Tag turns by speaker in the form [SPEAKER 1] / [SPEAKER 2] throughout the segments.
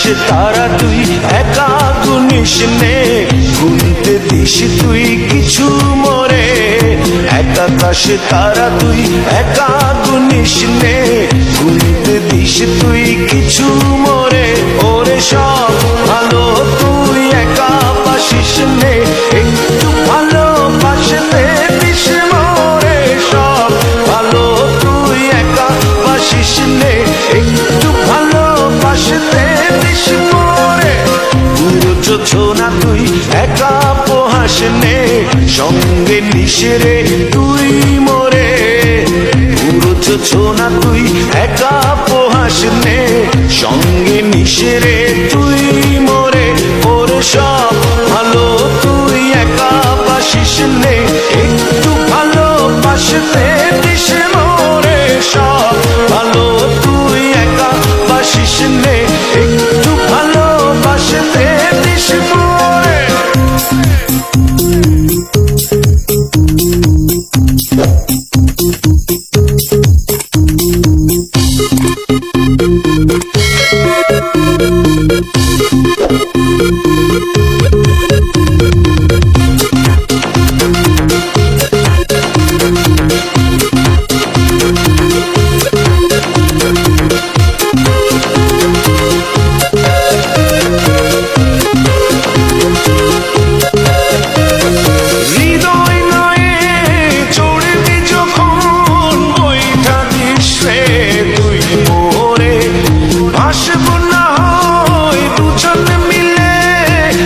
[SPEAKER 1] আকাশে তারা তুই একা গুনিস নে, গুনতে দিস তুই কিছু মোরে। এক আকাশে তারা তুই একা গুনিস নে, গুনতে দিস তুই কিছু মোরে। ওরে সব ভালো তুই একা বাসিস নে, একটু ভালোবাসতে দিস মোরে। সব ভালো তুই একা বাসিস নে, একটু ভালোবাসতে দিস মোরে। পুরো যোছনা তুই একা পোহাস নে, সঙ্গে নিশে তুই মোরে। পুরো যোছনা তুই একা পোহাস নে, সঙ্গে নিশে তুই মোরে। ওরে সব ভালো তুই একা বাসিস নে, একটু ভালোবাসতে দিস মোরে। সব ভালো তুই একা বাসিস নে, একটু ভালোবাসতে দিস মোরে।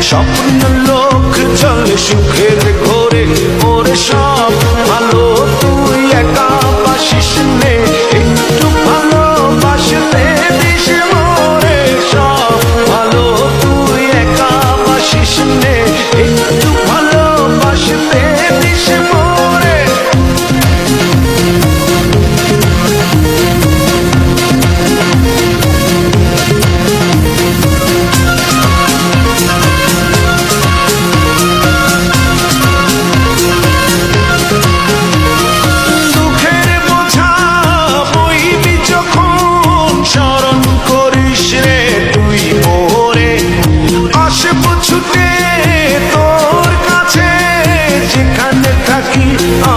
[SPEAKER 1] স্বপ্ন লোক চলে সুখের ঘরে। ওরে সব ভালো তুই একা বাসিস নে, একটু ভালোবাসতে দিস মোরে। সব ভালো তুই একা বাসিস নে, একটু ভালোবাসতে দিস মোরে।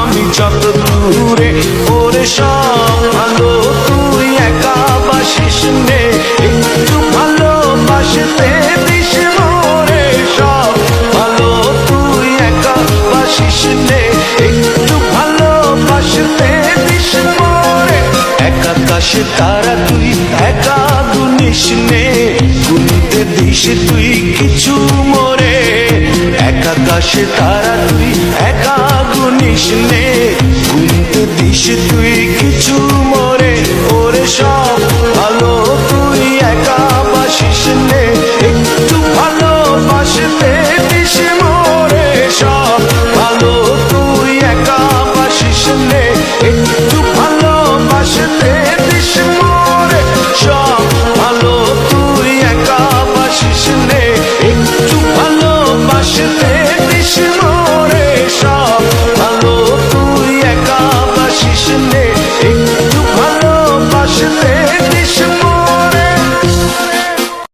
[SPEAKER 1] আমি যত দূরে ওরে সব ভালো তুই একা বাসিস নে, একটু ভালোবাসতে দিস মোরে। সব ভালো তুই একা বাসিস নে, একটু ভালোবাসতে দিস মোরে। এক আকাশে তারা তুই একা গুনিস নে, গুনতে দিস তুই কিছু মোরে। এক আকাশে তারা তুই একা গুনিস নে,